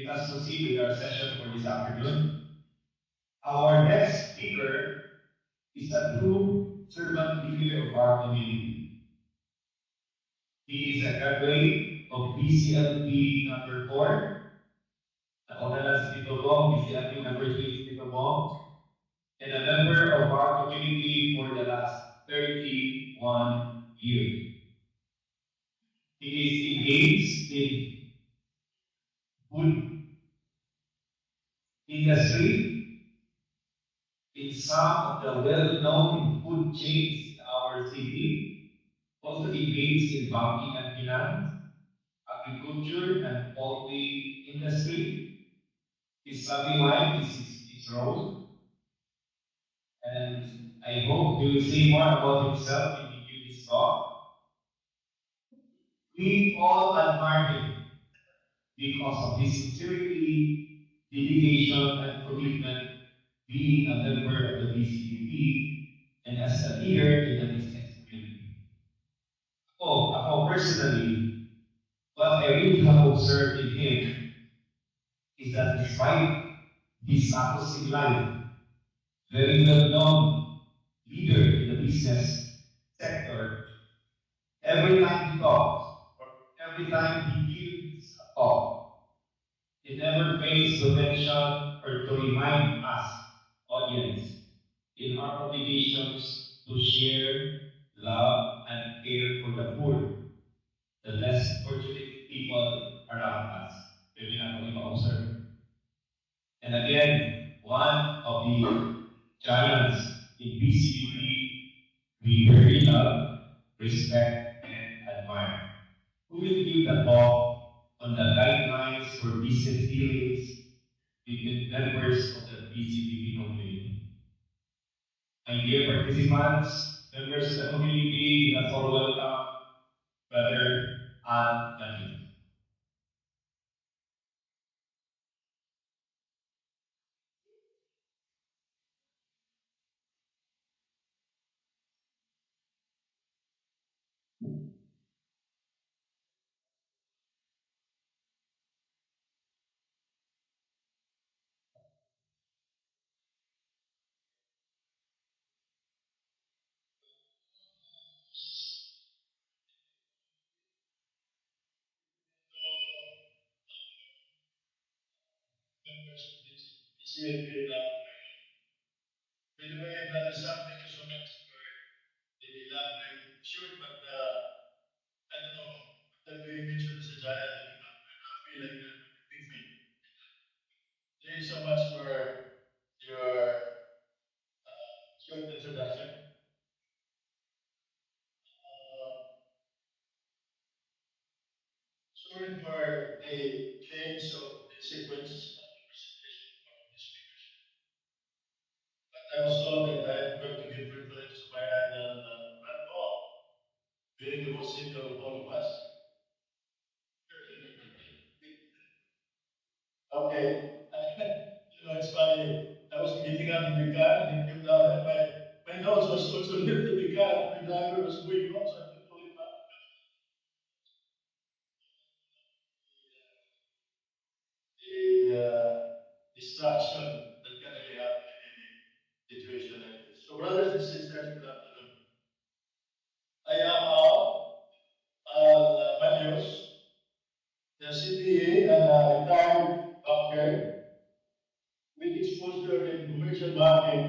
let us proceed with our session for this afternoon. Our next speaker is a true servant leader of our community. He is a graduate of BCLP number 4, Naonalan City Tobong, BCLP number 3 City Tobong, and a member of our community for the last 31 years. He is engaged in food industry in some of the well-known food chains in our city, also engaged in banking and finance, agriculture and poultry industry. His lovely wife is Rose, and I hope he will say more about himself when he gives his talk. We all admire him because of his sincerity, dedication, and commitment being a member of the BCBP and as a leader in the business community. Personally, what I really have observed in him is that despite his status in life, very well known leader in the business sector, every time he talks, or every time he gives a talk, he never fails to mention or to remind us, audience, in our obligations to share, love, and care for the poor, the less fortunate people around us. Maybe not only observe. And again, one of the giants in BCBP we very love, respect, and admire. Who will give the talk on the guidelines for decent dealings between members of the BCBP community? My dear participants, members of the community, you are all welcome, Brother Manus. Members of this BCLP now ngayon. By the way, Brother Sam, thank you so much for the elaborate short, but I don't know, after being mentioned as a giant, I now feel like I'm a big fan. Thank you so much for your short introduction. Uh, Sorry for the change of the sequence of the presentation of the speakers. But I was told that I am going to give preference to my idol, Paul, being the most senior of all of us. Okay. It's funny. I was getting out of the car and then came down there. My notes was also left in the car and my driver was going home, so I had to pull it back. The distraction that can really happen in any situation like this. So, brothers and sisters, good afternoon. I am Al Manios, the CPA and a retired banker with exposure in commercial banking,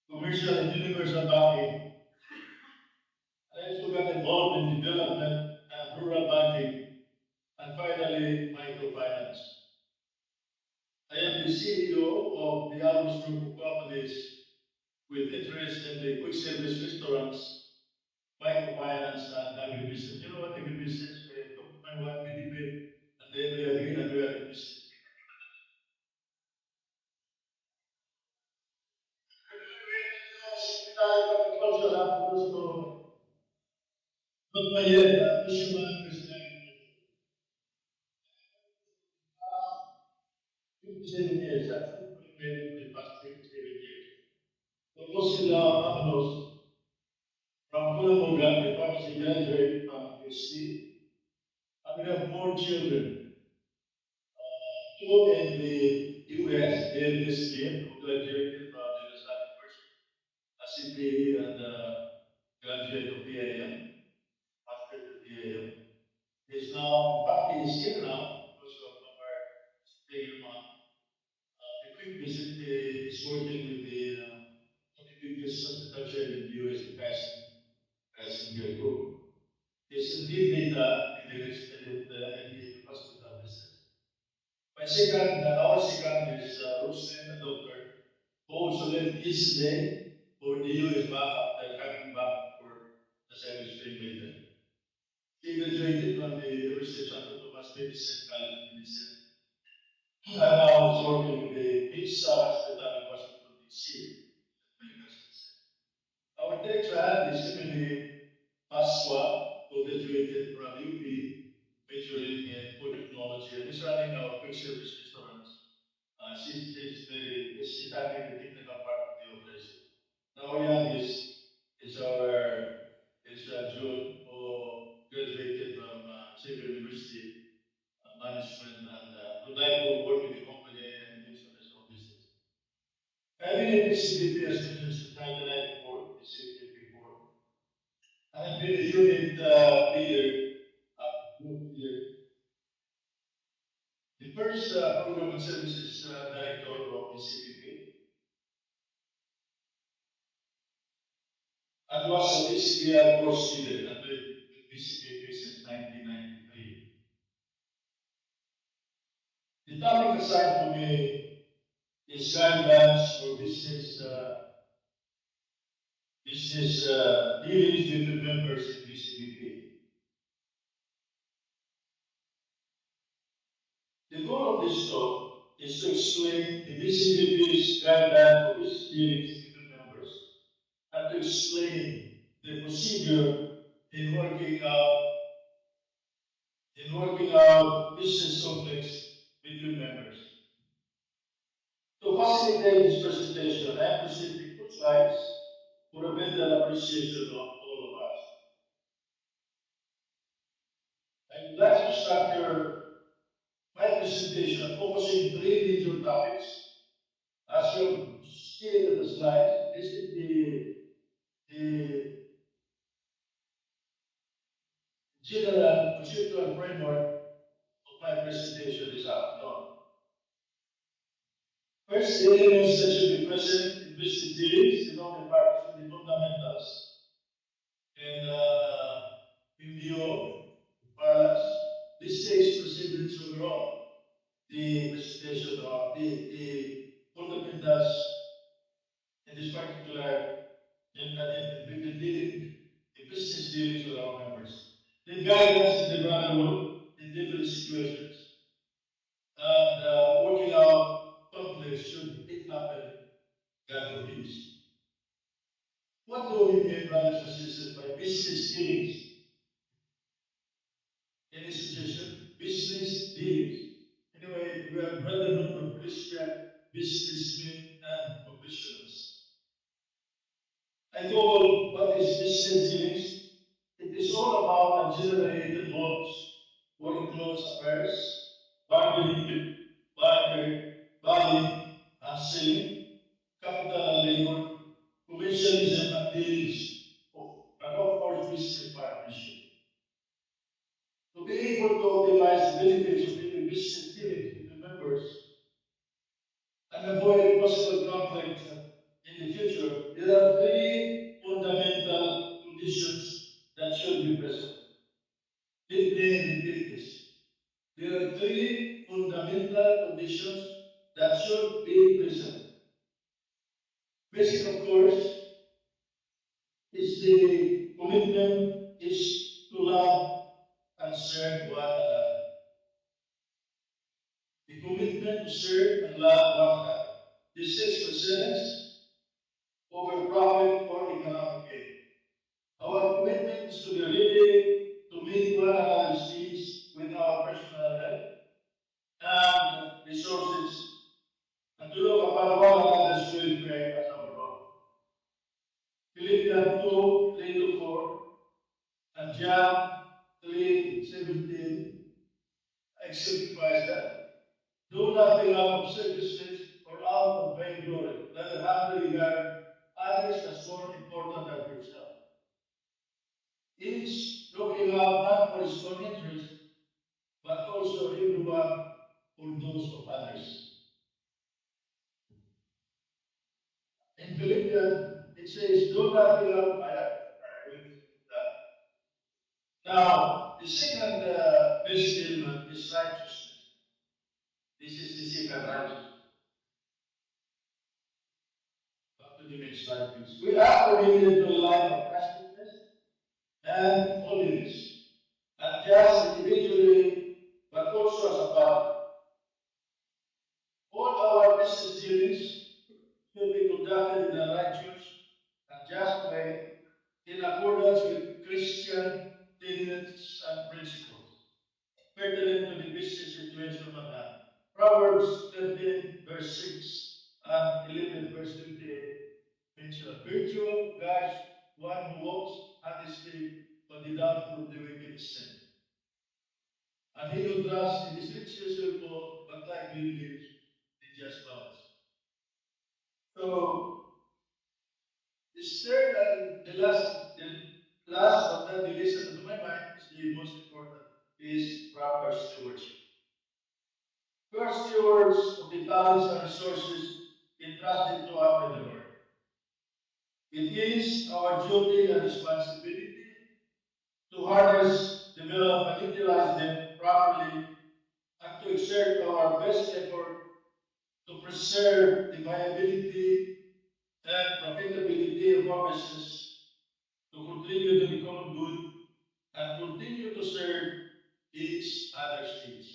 commercial and universal banking. I also got involved in development and rural banking, and finally, microfinance. I am the CEO of the Alvis Group of Companies with interest in the quick service restaurants, microfinance, and agribusiness. You know what agribusiness? I talked to my wife, we debate, and then we agree that we are in business. Retired agriculture, so not yet, official language in agriculture. 57 years, successfully made it for the past 57 years. Tapos sila Manus from Kulambogan, the pharmacy graduate from UST, and we have 4 children. Two in the US did this year, who graduated from the Lasal University, a CPE and graduate of PAM, master's of PAM. He's now, in fact, he is here now because of our staying month. A quick visit, he is working with the biggest hospital chain in the US, the Kaiser Group. He's in lead data in the hospital business. Our second is Roslyn, a doctor, who also left yesterday for the US back after coming back for, as I will explain later. She graduated from the University of Santo Tomas Medicine College of Medicine, and now is working with the Pizza Hospital in Washington, D.C. Medical Center. Our third child is Emily Pasqua, who graduated from UP, majoring in food technology, and is running our quick service restaurants. She's handling the technical part of the operation. Now is our June, who graduated from Xavier University Management and would like to work with the company and eventually as a business. I've been in Bcbp as mentioned since 1994, Bcbp 4, and I've been a unit leader, group leader. The first program and services director of Bcbp, and was a BCLP course leader and with Bcbp since 1993. The topic assigned to me is guidelines for business dealings between members in BCBP. The goal of this talk is to explain the BCBP's guideline for business dealings between members and to explain the procedure in working out business conflicts between members. To facilitate this presentation, I am presenting two slides for a better appreciation of all of us. I would like to structure my presentation focusing three major topics. As you have seen in the slide, this is the general conceptual framework of my presentation this afternoon. First, the elements that should be present in business dealings, the parties, the fundamentals. And in view of parlance, this takes precedence overall the presentation of the fundamentals in this particular in dealing in business dealings with our members. The guidance in the brotherhood in different situations and working out conflicts should it happen, God forbids. What do we mean, brothers and sisters, by business dealings? Any suggestion? Business dealings. Anyway, we are brotherhood of Christian businessmen and professionals. I Googled what is business dealings. It is all about ungenerated loans, or includes affairs, bargaining, barter, buying and selling, capital and labor, commercialism and dealings, and of course business partnership. To be able to optimize the benefits of any business dealings between members and avoid possible conflict in the future, there are three fundamental conditions that should be present. Let me repeat this. There are three fundamental conditions that should be present. Basic, of course, is the commitment is to love and serve one another. The commitment to serve and love one another. This takes precedence over profit or economic gain. Our commitment is to be ready to meet one another's needs with our personal help and resources and to look upon one another's welfare as our own. Philippians 2:3-4 and John 3:17 exemplifies that. Do do nothing out of selfishness or out of vainglory. Rather, humbly regard others as more important than yourself. Each looking out not for his own interest, but also everyone for those of others. In Philippians, it says, do nothing out of I will skip that. Now, the second basic element is righteousness. This is the second righteousness. Back to the next slide, please. We are committed to a life of righteousness and holiness, not just individually, but also as a body. All our business dealings should be conducted in a righteous and just way in accordance with Christian tenets and principles pertinent to the business situation at hand. Proverbs 13, verse 6 and 11, verse 28 mention virtue guards one who walks honestly, but the downfall of the wicked is sin. And he who trusts in his riches will fall, but likely lives in just balance. So this third and the last but not the least, and to my mind is the most important, is proper stewardship. We're stewards of the talents and resources entrusted to us by the Lord. It is our duty and responsibility to harness, develop, and utilize them properly and to exert our best effort to preserve the viability and profitability of our business, to contribute to the common good, and continue to serve each other's needs.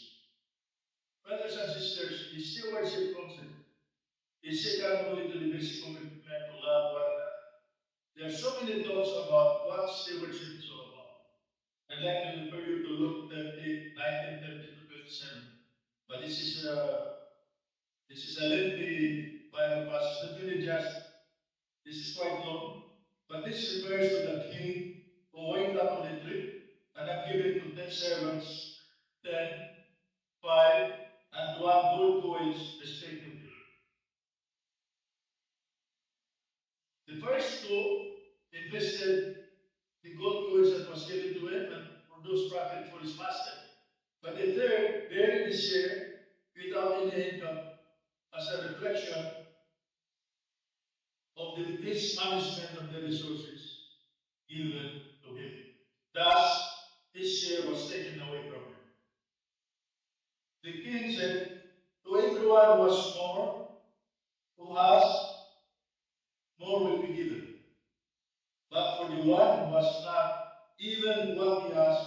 Brothers and sisters, the stewardship concept is second only to the basic commitment to love one another. There are so many talks about what stewardship is all about. I'd like to refer you to Luke 30, 19, 30 to 27. But this is a lengthy Bible passage. Not really just, this is quite long, but this refers to the king who went out on a trip and have given to 10 servants 10, 5, and 1 gold coins respectively. The first two invested the gold coins that was given to him and produced profit for his master. But the third buried the share without any income as a reflection of the mismanagement of the resources given to him. Thus, his share was taken away from him. The king said, to everyone who has more, who has, more will be given. But for the one who has not, even what he has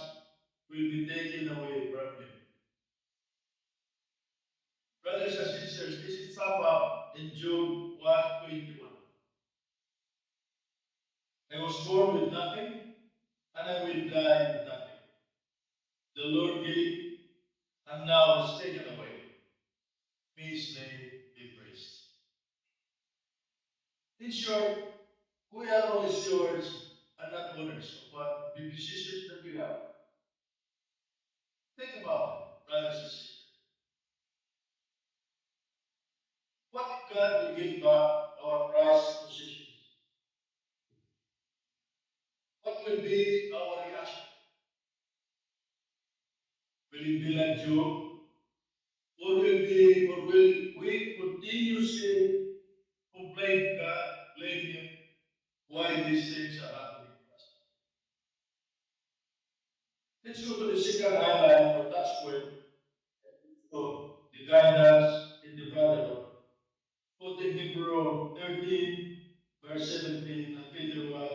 will be taken away from him. Brothers and sisters, this is summed up in Job 1:21. I was born with nothing, and I will die with nothing. The Lord gave, and now is taken away. May his name be praised. In short, we are only stewards and not owners of the decisions that we have. Think about it, brothers and sisters. What if God will give back our prized possessions? What will be our reaction? Will it be like Job? Or will we continuously complain to God, blame Him why these things are happening to us? Let's go to the second highlight or touch point. So the guidance in the brotherhood. Put in Hebrew 13, verse 17, and Peter 1,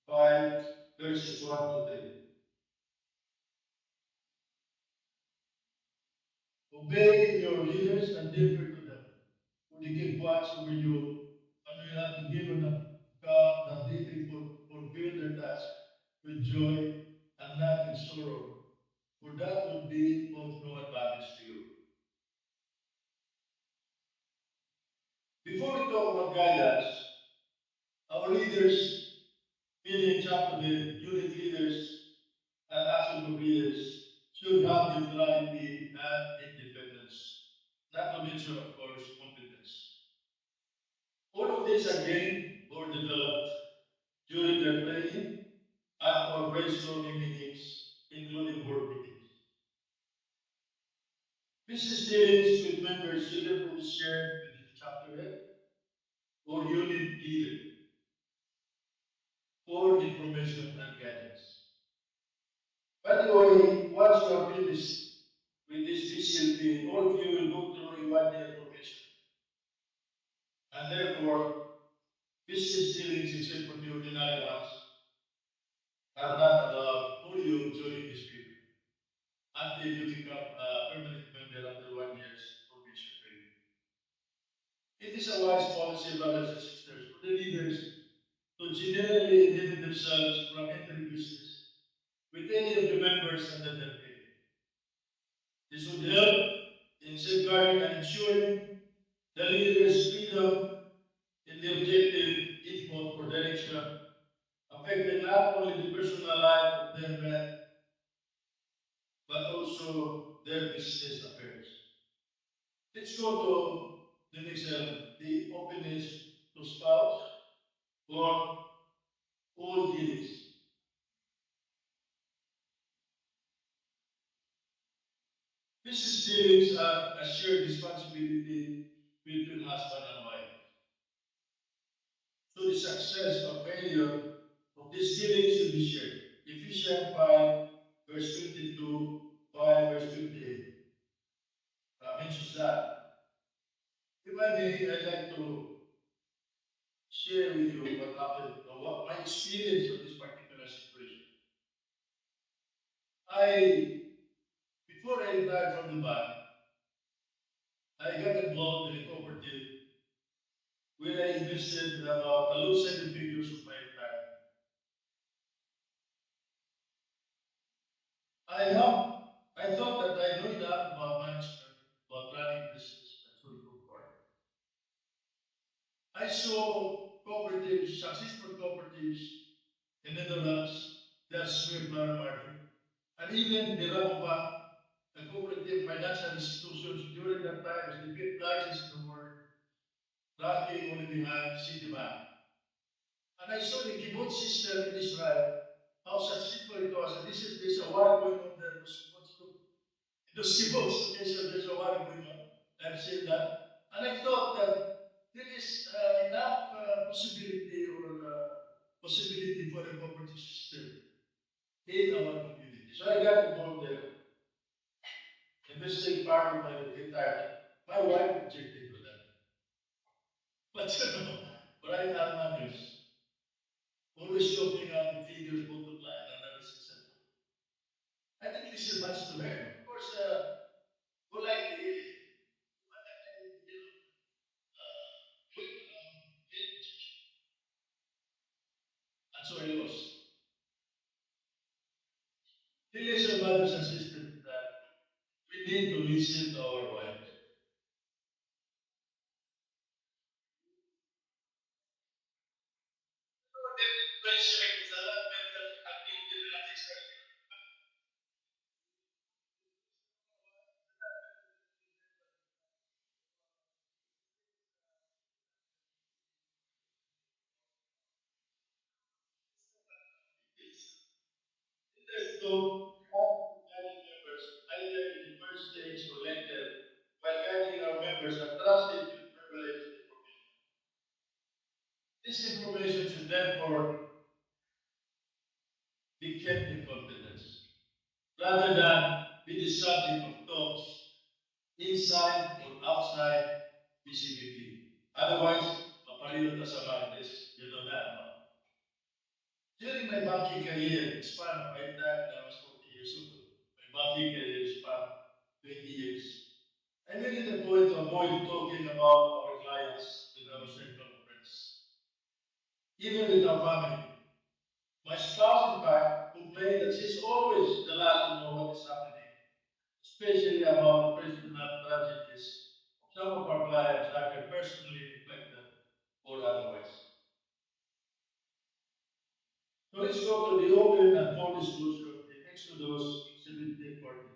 5, verses 1 to 3. Obey your leaders and defer to them, for they keep watch over you, and will not be given account that they may fulfill their task with joy and not with sorrow, for that would be of no advantage to you. Before we talk about guidance, our leaders, meaning chapter head, unit leaders, and action group leaders, should have neutrality and independence. not to mention, of course, competence. All of these are gained or developed during their training and or brainstorming meetings, including board meetings. Business dealings with members should therefore be shared with the chapter head or unit leader for information and guidance. By the way, once you are finished with this BCLP, all of you will go through a 1 year formation. And therefore, business dealings, except for the ordinary ones, are not allowed for you during this period until you become a permanent member after 1 year's formation period. It is a wise policy, brothers and sisters, for the leaders to generally inhibit themselves from entering business with any of the members under their care. This would help in safeguarding and ensuring the leader's freedom in the objective input or direction, affecting not only the personal life of their men, but also their business affairs. Let's go to the next element, the openness to spouse or all dealings. Business dealings are a shared responsibility between husband and wife. So the success or failure of this dealing should be shared. Ephesians 5, verse 22, 5, verse 28 mentions that. If I may, I'd like to share with you what happened, or what my experience of this particular situation. I, before I retired from the bank, I got involved in a cooperative where I invested about a low seven figures of my retirement. I have, I thought that I know enough about management, about running business, and so on and so forth. I saw cooperatives, successful cooperatives in Netherlands, that's where flower market, and even the Rabobank, a cooperative financial institutions during that time was the fifth largest in the world, ranking only behind Citibank. And I saw the kibbutz system in Israel, how successful it was. And this is there's a war going on there. Those kibbutz location, there's a war going on. I've seen that, and I thought that there is enough possibility or possibility for a cooperative system in our community. So I got involved there, investing part of my retirement. My wife objected to that. But you know, Brian Manus, always looking at the figures multiply and analysis and so on. I didn't listen much to her. Of course, politely, you know, went around in objection. And so I lost. The lesson, brothers and sisters, is that we need to listen to our wife. So their influential is a lot better than the genetics. Leaders look not to guiding members either in the first stage or later, while guiding our members are trusted with privileged information. This information should therefore be kept in confidence, rather than be the subject of talks inside or outside Bcbp. Otherwise, mapariyo ta sa Martes. You know that, no? During my banking career, span of my time when I was 40 years old, my banking career span 20 years. I made it a point to avoid talking about our clients with our circle of friends, even with our family. My spouse, in fact, complained that she's always the last to know what is happening, especially about the personal tragedies of some of our clients, either personally inflicted or otherwise. So let's go to the open and full disclosure of the Exodus 17:14.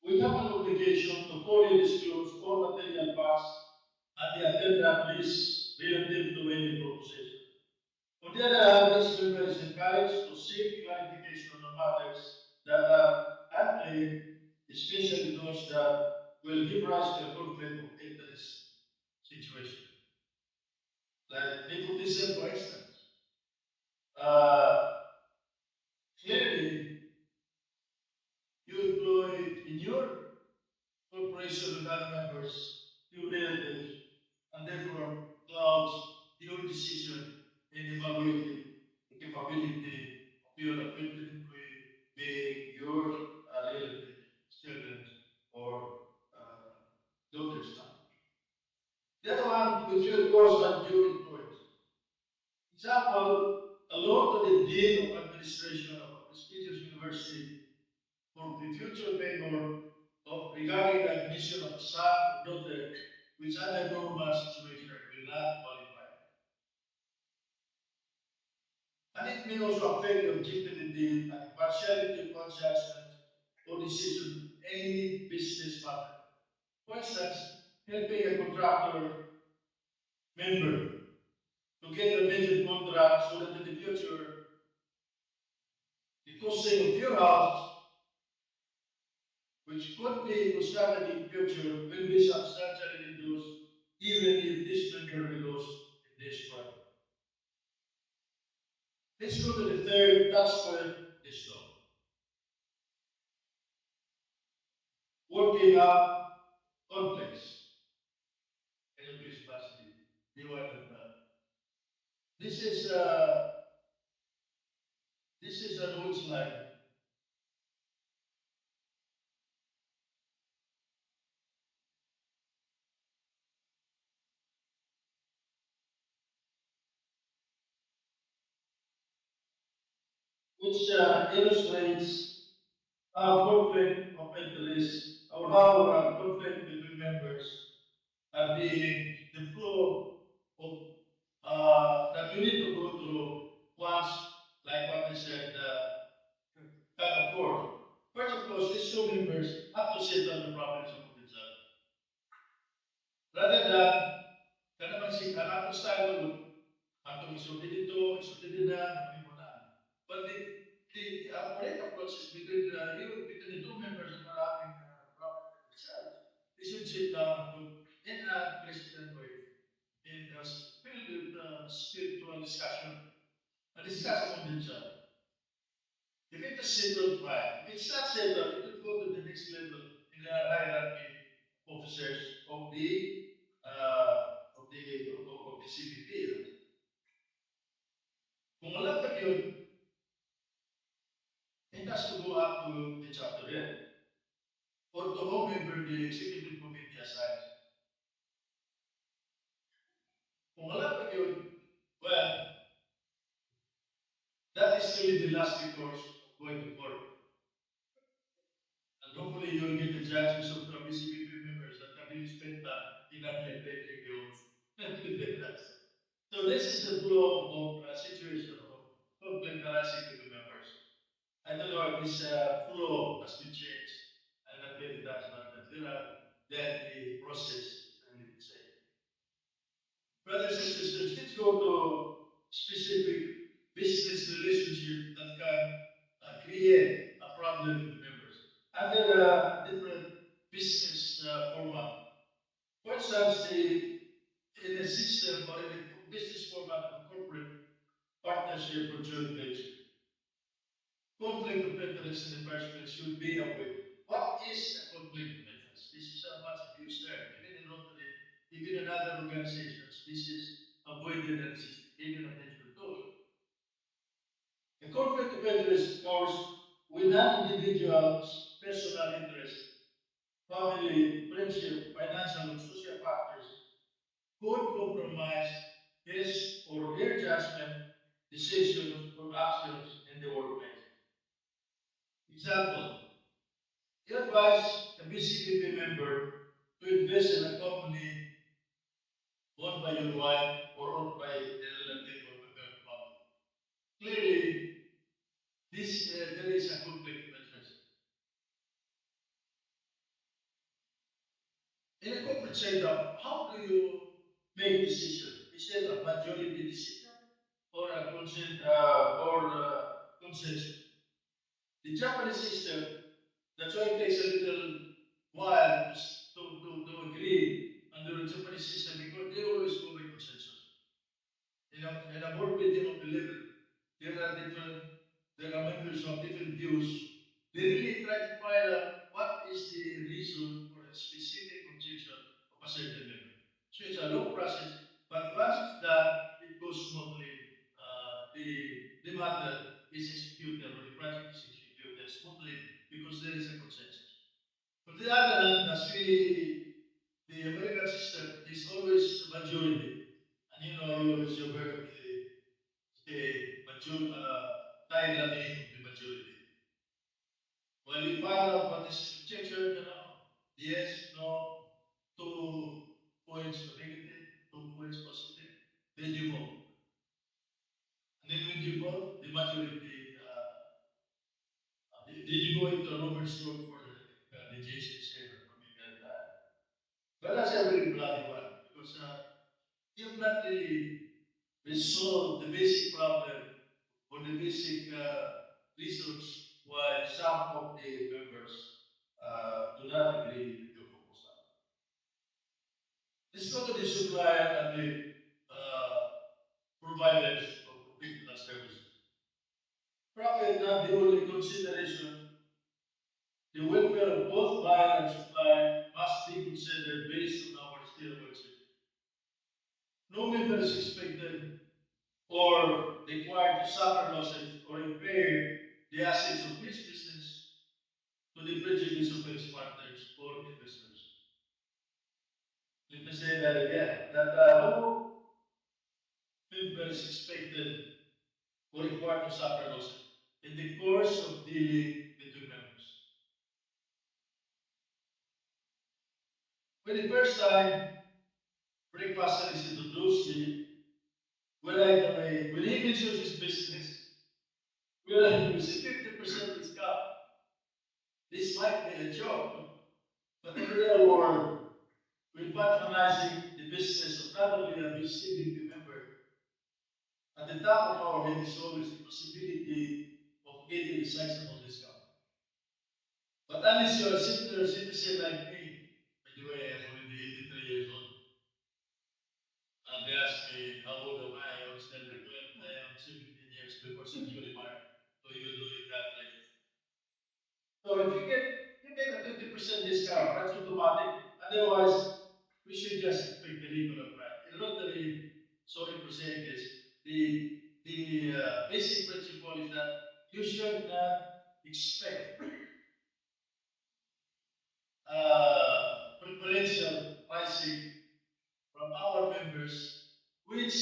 we have an obligation to fully disclose all material facts and the attendant list relative to any proposition. On the other hand, each member is encouraged to seek clarification on matters that are unclear, especially those that will give rise to a conflict of interest situation. Like nepotism, for instance. Uh, Clearly, you employ in your cooperation with other members, your relatives, and therefore clouds your decision in evaluating the capability of your appointed employee being your relatives, children, or daughters. The other one, which will cause undue influence. Example, a loan to the Dean of Administration of a prestigious university for the future favor regarding the admission of a son or daughter, which under normal situation will not qualify. And it may also affect the objectivity and impartiality of our judgment or decision in any business matter. For instance, helping a contractor member to get a major contract so that in the future, the costing of your house, which could be constructed in future, will be substantially reduced even if this member will lose in this project. Let's go to the third touch point of this law. Working out conflicts. Can you please pass the one that this is uh, this is an old slide which illustrates how conflict of interest or how conflict between members are being the flow of that we need to go through once, like what I said, can occur. First, of course, these two members have to settle the problems among themselves. Rather than, ka naman si, atong style doon, atong isulti dito, isulti din na, mo na. But the correct approach is between between the two members that are having problems with themselves. They should sit down and talk in a Christian way, in a filled with spiritual discussion, and discuss among themselves. If it is settled, fine. If it's not settled, it will go to the next level in the hierarchy of officers uh, of the CBP. Kung wala pa yun, it has to go up to the chapter head or to whomever the executive committee assigns. Kung wala pa yun, well, that is really the last recourse of going to court. And hopefully you will get the judges of the BCBP members that can really spend time in arbitrating you. So this is the flow of situation of conflict arising between members. I don't know if this flow has been changed. I'm not very touched, but then the process is really the same. Brothers and sisters, let's go to specific business relationship that can create a problem with the members under a different business format. For instance, in a system or in a business format of a corporate partnership or joint venture, conflict of interest in the first place should be avoided. What is a conflict of interest? This is a much abused term, even in Rotary, even in other organizations. This is avoided and this is even attention to. A conflict of interest occurs when an individual's personal interest, family, friendship, financial, or social factors could compromise his or her judgment, decisions, or actions in the workplace. Example, you advise a BCBP member to invest in a company owned by your wife or owned by a relative or member of the family. Clearly, there is a conflict of interest. would say that how do you make decision? Is it a majority decision or a consensus? The Japanese system, that's why it takes a little while to agree under the Japanese system because they always go by consensus. In a board meeting of the level, there are different, there are members who have different views. They really try to find out what is the reason for a specific objection of a certain member. So it's a long process, but once it's done, it goes smoothly. The matter is executed or the project is executed smoothly because there is a consensus. On the other hand, as the American system is always a majority, and you've heard of the tide leveling of the majority. When you find out what is the objection, yes, no, 2 points negative, 2 points positive, then you vote. And then when you vote, the majority, then you go into a Robert's room for the judge is here coming but that's a very bloody one because you've not really resolved the basic problem or the basic reasons why some of the members do not agree with your proposal. Let's go to the supplier and the uh, providers of digital services. Profit not the only consideration. The welfare of both buyer and supplier must be considered based on our stewardship. No member is expected or required to suffer losses or impair the assets of his business to the prejudice of its partners or investors. Let me say that again, that no member is expected or required to suffer losses in the course of dealing between members. When the first time breakfast is introduced, we right away, when he mentions his business, we right away say 50% discount. This might be a joke, no? But in the real world, we're patronizing the business of not only a BCBP member, at the top of our head is always the possibility of getting a sizable discount. But unless you're a simpler citizen like me, by the way, I'm already 83 years old, and they ask me, how old am I? I always tell them, well, I am 17 years before century mark. So you do your calculation. So if you get a 20% discount, that's automatic. Otherwise, we should just expect the regular price. In Rotary, sorry for saying this, the basic principle is that you should not expect preferential pricing from our members, which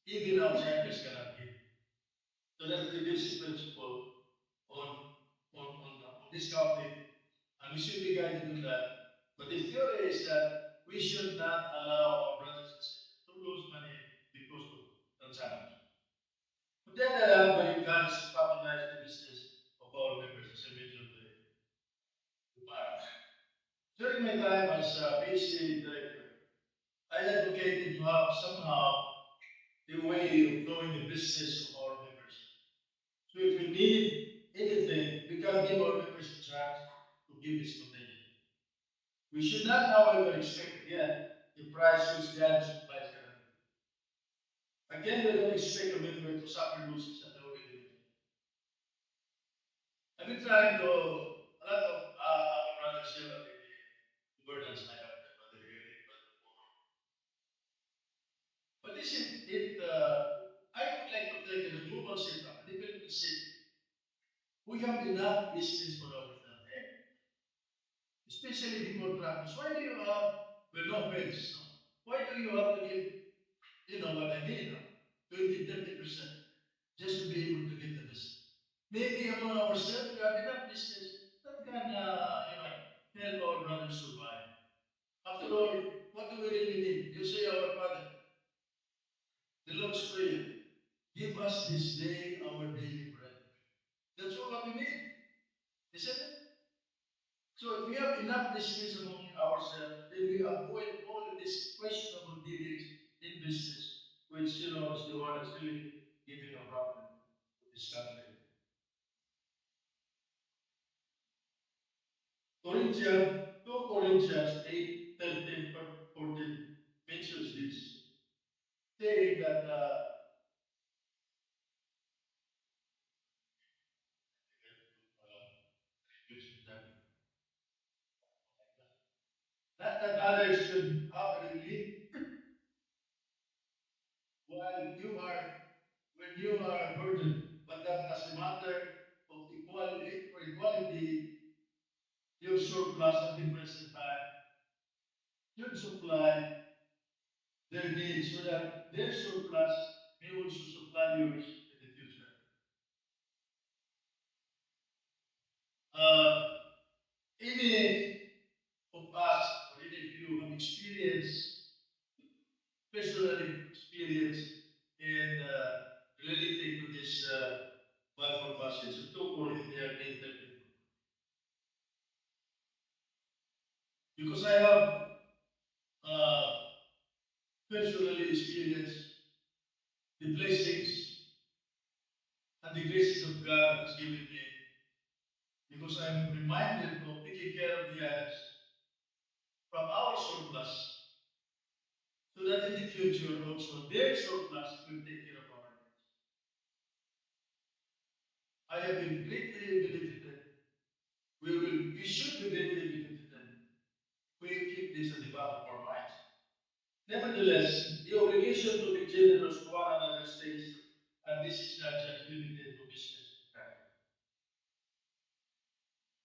even outsiders cannot give. So that's the basic principle on on discounting, and we should be guided on that. But the theory is that we should not allow our brothers and sisters to lose money because of transactions. On the other hand, we encourage to patronize the business of our members, as I mentioned to Mark. During my time as BC director, I advocated to have somehow the way of knowing the business of our members. So if we need anything, we can give our members a chance to give his contingent. We should not, however, expect again the price which the other suppliers cannot give. Again, we don't expect a member to suffer losses, as I already mentioned. I've been trying to, a lot of our brothers here are in the governance. I have Brother Eric, Brother Paul. But this is it. I would like to take in a global setup, in the Philippine setting. We have enough business for ourselves, especially the contractors. Why do you have, well, no offense, no? Why do you have to give, what I mean, no? 20, 30% just to be able to get the business? Maybe among ourselves, we have enough business that can, help our brothers survive. After all, what do we really need? You say, our Father, the Lord's Prayer, give us this day our daily bread. That's all what we need, isn't it? So if we have enough business among ourselves, then we avoid all these questionable dealings in business, which is the one that's really giving a problem to this country. Corinthians, 2 Corinthians 8, 13, 14 mentions this, saying that not that others should have relief while you are when you are burdened, but that as a matter of equality or equality, your surplus at the present time should supply their needs so that their surplus may also supply yours in the future. Uh, any of us or any of you have experienced, personally experienced, in relating to this Bible passage of 2 Corinthians 8:13. Because I have uh, personally experienced the blessings and the graces of God that has given me, because I'm reminded of taking care of the others from our surplus, so that in the future also their surplus will take care of our needs. I have been greatly benefited. We should be greatly benefited. We keep this at the back of our minds. Nevertheless, the obligation to be generous to one another stays, and this is not just limited to business transactions.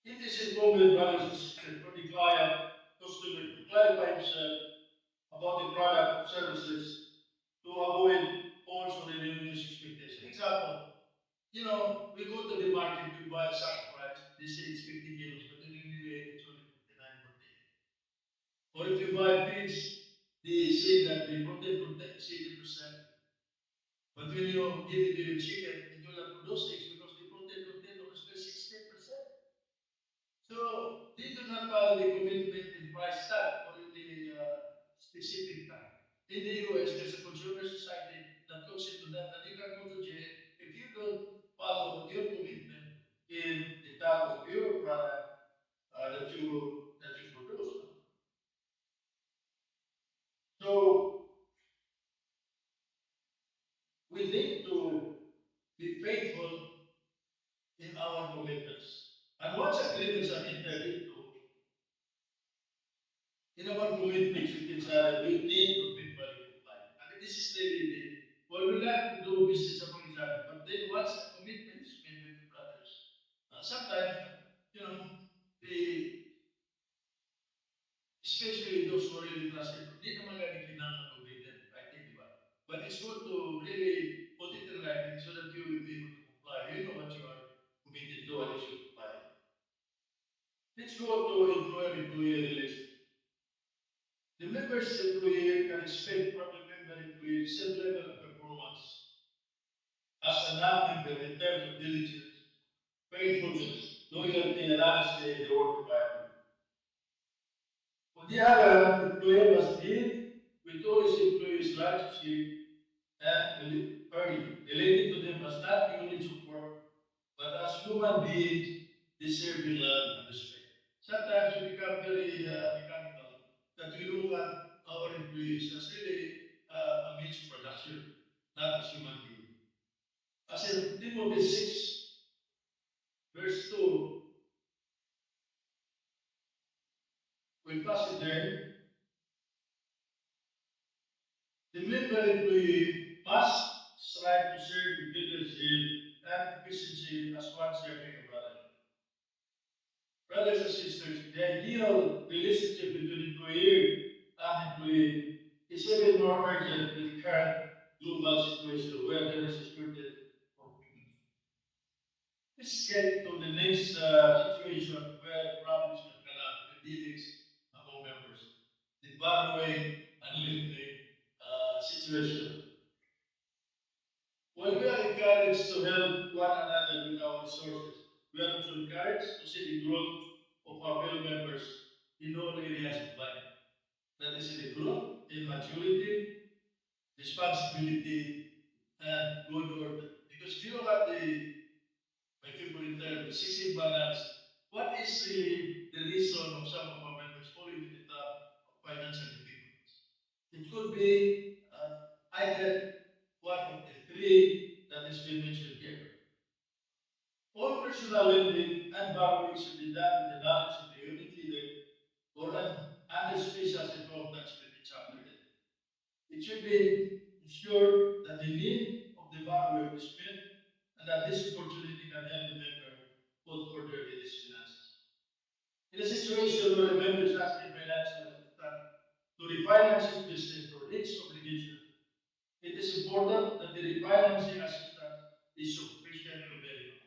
It is incumbent, brothers and sisters, for the client, customer to clarify himself about the product or services to avoid false or erroneous expectation. Example, we go to the market, we buy a sack price, they say it's 50 kilos, but in really it's only 49, 48. Or if you buy feeds, they say that the protein content is 80%. But when you give it to your chicken, it will not produce eggs because the protein content is just 16%. So they do not follow the commitment in price tag or in the specific tag. In the US, there's a consumer society that looks into that, and you can go to jail if you don't follow your commitment in the tag of your product that you produce. No? So we need to be faithful in our commitments. And once agreements are entered into, in our commitments with each other, we need to mutually comply. And this is really well, we like to do business among each other, but then once a commitment is made with the brothers, sometimes, you know, the, especially those who are really trusted, hindi naman gani kinanglan mag-written, writing, di ba? But it's good to really put it in writing so that you will be able to comply. You know what you are committed to and you should comply. Let's go to employer-employee relations. The member's employee can expect from the member employee the same level of performance as a non-member in terms of diligence, faithfulness, loyalty, and honesty in the work environment. On the other hand, employer must deal with all his employees, large or small, and early, relating to them as not units of work, but as human beings deserving love and respect. Sometimes we become very mechanical, that we look at our employees as really a means of production, not as human beings. As in Timothy 6, verse 2, we pass it there. The member employee must strive to serve with diligence and efficiency as one serving a brother. Brothers and sisters, the ideal relationship between employer and employee is even more urgent in the current global situation where there is a shortage of humans. Let's get to the next situation where problems can come up in dealings among members. The borrowing and lending situation. While we are encouraged to help one another with our resources, we are also encouraged to see the growth of our fellow members in all areas of life. That is in the growth, in maturity, responsibility, and good order. Because if you look at my favorite term, excessive balance, what is really the reason of some of our members falling into the trap of financial difficulties? It could be either one of the three that has been mentioned here. All personal lending and borrowing should be done with the knowledge of the unit leader or under special circumstance with each other. It should be ensured that the need of the borrower is met and that this opportunity can help the member put order in his finances. In a situation where a member is asking financial assistance to refinance his business or its obligation, it is important that the refinancing assistance is sufficient to verify.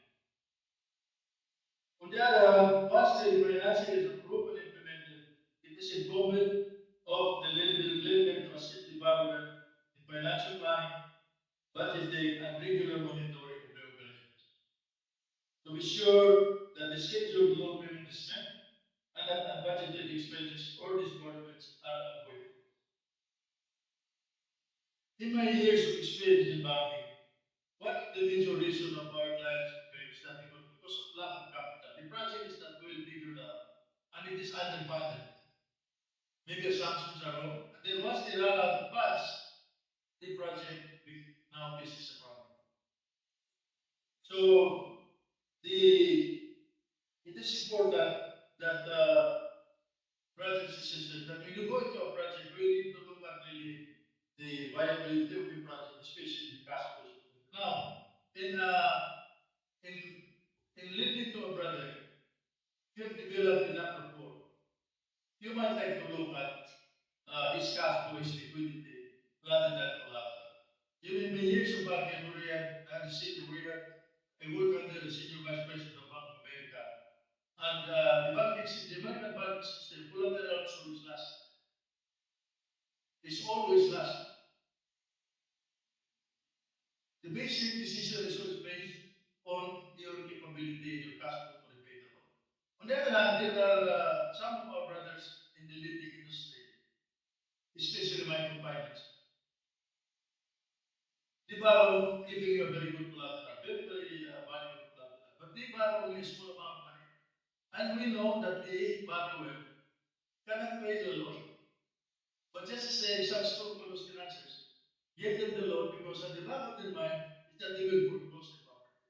On the other hand, once the refinancing is approved and implemented, it is incumbent of the lender to assist the borrower in financial planning, budgeting, and regular monitoring of the operations to be sure that the scheduled loan payment is met and that unbudgeted expenses or disbursements are avoided. In my years of experience in banking, one of the major reasons of our clients to fail is that because of lack of capital, the project is not well figured out and it is underfunded. Maybe assumptions are wrong. And then once they run out of funds, the project now faces a problem. So the it is important that brothers and sisters, that when you go into a project, we need to look at really the viability of the project, especially the cash flows of it. Now, in in in lending to a brother, you have developed enough rapport. You might like to look at his cash flow, his liquidity, rather than collateral. In my years of banking, I had a senior, I work under the senior vice president of Bank of America. And the American banking system, collateral is always last. It's always last. The basic decision is always based on your capability and your cash flow to repay the loan. On the other hand, there are some of our brothers in the lending industry, especially microfinance. They borrow, giving you a very good collateral, very, very valuable collateral. But they borrow only a small amount of money. And we know that the borrower cannot pay the loan. But just as a substitute for those financiers, give them the loan because at the back of their mind is that they will foreclose the property.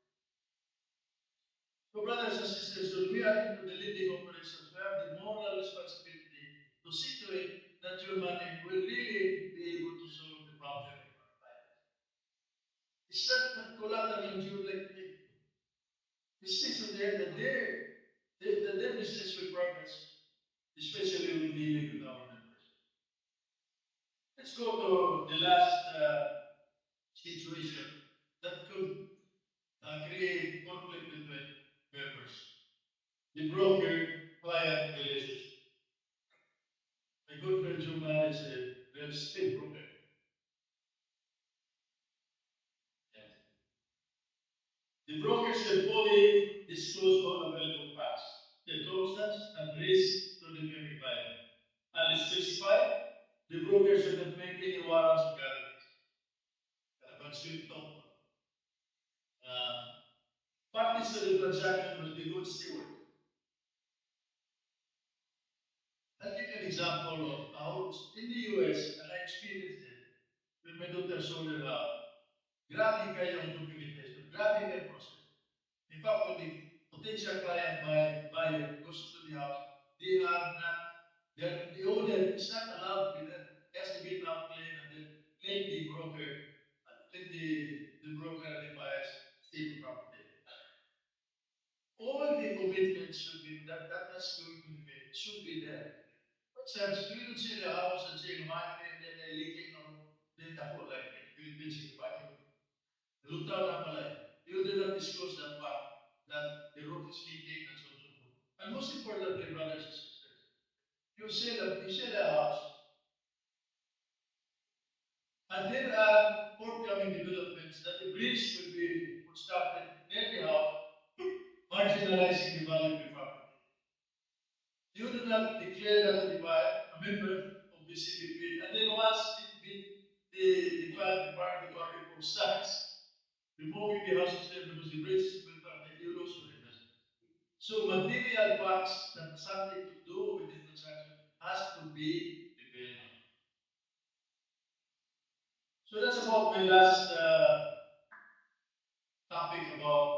So, brothers and sisters, when we are into the lending operations, we have the moral responsibility to see to it that your money will really be able to solve the problem of our clients. It's not that collateral that you would like to make. It's things to them that their business will progress, especially when dealing with our members. Let's go to the last situation that could create conflict between members. The broker-client relationship. My good friend Juma is a real estate broker. Yeah. The broker should fully disclose all available facts, circumstances, and risks to the payment client. Unless specified, the broker should not make any warrants or guarantees. Kalaban sweet talk. Uh, Parties to the transaction must be good stewards. I'll give you an example of how in the US, and I experienced it when my daughter sold her house. Grabe kayong documentation, grabe kayong process. In fact, when the potential client buyer goes into the house, they are not, the owner is not allowed to be there. He has to get out clean and then let the broker, the broker and the buyers stay the property. All the commitments should be that's going to be made should be there. What sense? You don't see the house and saying money and then they're leaking or then the whole like in the Philippines, sige banyo. Lutaw na pala eh. You do not disclose that fact that the roof is leaking and so on and so forth. And most importantly, brothers and sisters, you sell a house and there are forthcoming developments that a bridge will be constructed near the house, marginalizing the value of the property. You do not declare that to be a member of Bcbp, and then once the party poll starts, removing the house of state because the bridge is built up, you lose your investment. So material facts that has something to do with the transaction has to be revealed. So that's about my last topic about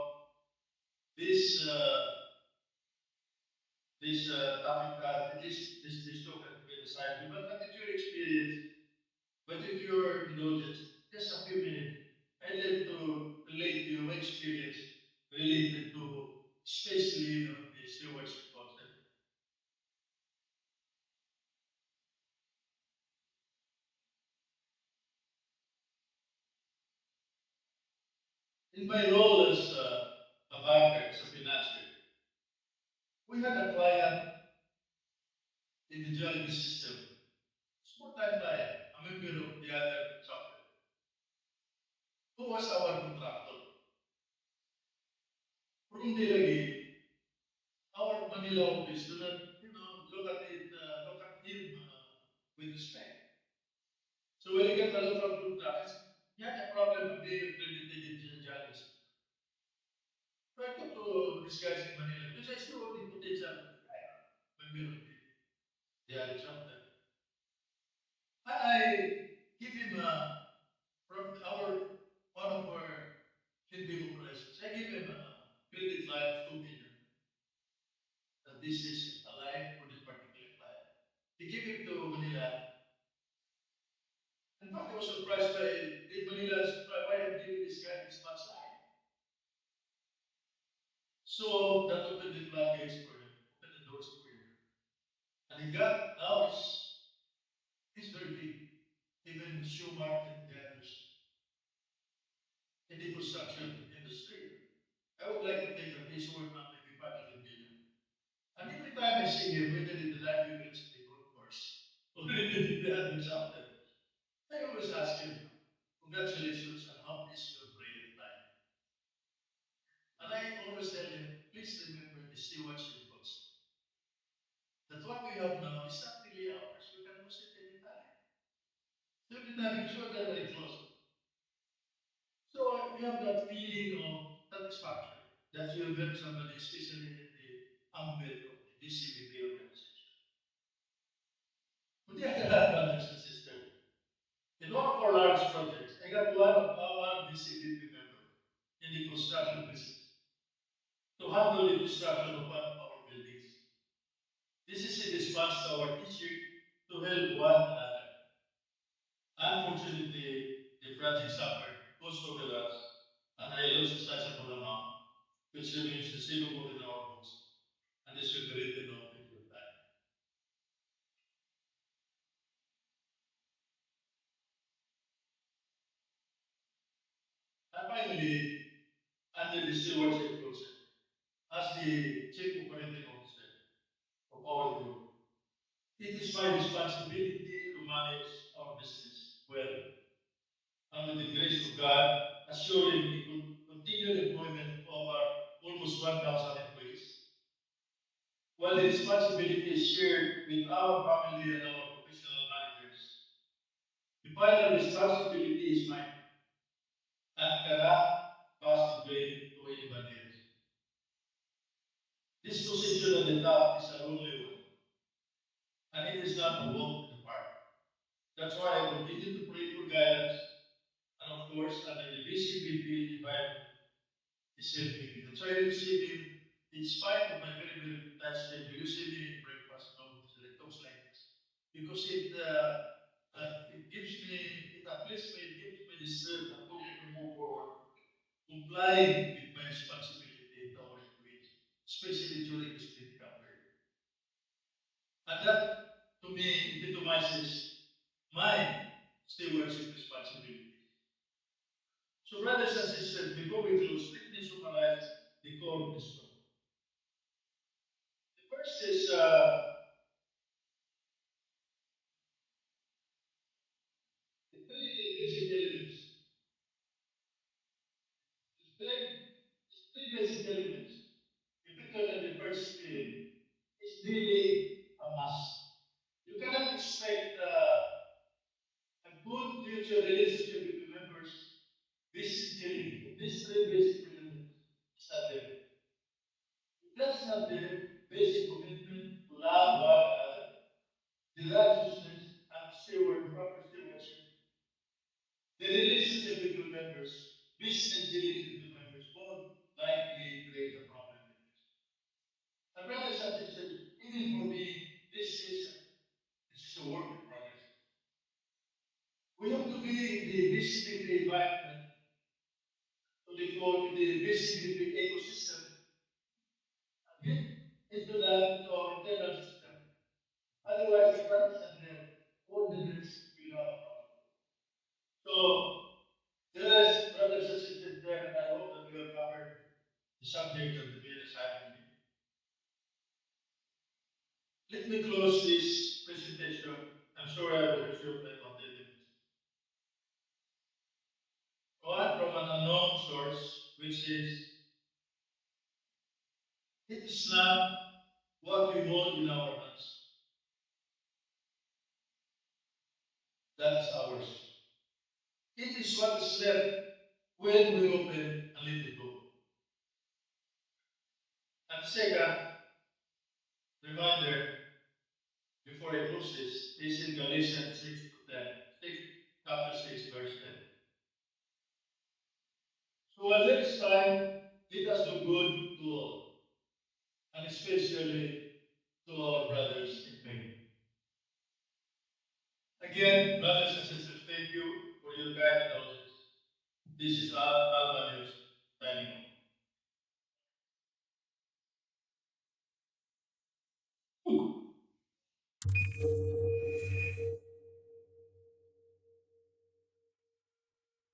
this topic. This talk has been assigned to. But if your experience, but if your indulgence, just a few minutes, I'd like to relate to you my experience related to, especially on the stewardship concept. In my role as a banker, as a financier, we had a client in the Jollibee system, small-time client, a member of the other chapter, who was our contractor. From Delagi, our Manila office do not, look at him with respect. So when he got a local contract, he had a problem of being accredited in the Jollibee system. So I talked to these guys in Manila because I saw the potential of this guy, member of the other chapter. And I give him from one of our lending operations. I give him a credit line of 2 million. That this is a line for this particular client. He gave it to Manila. In fact, I was surprised why did Manila surprised why I'm giving this guy this much line. So that opened the floodgates for him, opened the doors for him. And he got now he's very big. Even the shoe market and the others in the construction industry. I would like to think that he's worth now maybe 500 million. And every time I see him, whether in the live events in the golf course or in the other chapter, I always ask him, congratulations, and how is your prayer life? And I always tell him, please remember the stewardship concept. That what we have now is not really ours. We can lose it anytime. Every time because we're very, very close. So you have that feeling of satisfaction that you have helped somebody, especially in the ambit of the BCBP organization. On the other hand, brothers and sisters, in one of our large projects, I got one BCBP member in the construction business to handle the construction of one of our buildings. This is in response to our teaching to help one another. Unfortunately, the project suffered, cost overruns, and I lost a sizable amount, which remains receivable in our books, and this will be written off in due time. And finally, under the stewardship concept, as the chief operating officer of our group, it is my responsibility to manage our business well, and with the grace of God, assuring the continued employment of our almost 1,000 employees, while the responsibility is shared with our family and our professional managers. The final responsibility is mine and cannot pass the blame to anybody else. This position at the top is a lonely one, and it is not a walk in the park. That's why I continue to pray for guidance, and of course, under the BCBP environment, is helping me. That's why you see me, in spite of my very, very tight schedule, you see me in breakfast and all this, like talks like this. Because it gives me, it uplifts me, it gives me the strength and focus to move forward, complying with my responsibility to our employees, especially during this critical period. And that, to me, epitomizes my stewardship responsibilities. So, brothers and sisters, before we close, let me summarize the core of this talk. The first is the three basic elements. The three basic elements. If we turn at the first screen, is dealing a must. You cannot expect a good future relationship with the members. These three basic elements is not there. If that is not there, basic commitment to love one another, the righteousness and proper stewardship, the relationship with your members, business dealings with your members won't likely create a problem with this. And brothers and sisters, even for me, this is a work in progress. We have to be in the BCBP environment, to the code in the BCBP ecosystem, and get into that into our internal system. Otherwise, the brothers and the coordinates will have a problem. So there is brothers and sisters there, and I hope that we have covered the subject that has been assigned to me. Let me close this presentation. I'm sorry I've overshot by about 10 minutes. One from an unknown source, which is it is not what we hold in our hands that is ours. It is what is left when we open and let it go. And the second reminder before I close this is in Galatians 6 to 10, 6, chapter 6, verse 10. So while there is time, let us do good to all, and especially to our brothers in faith. Again, brothers and sisters, thank you for your kind indulgence. This is Alba News signing off.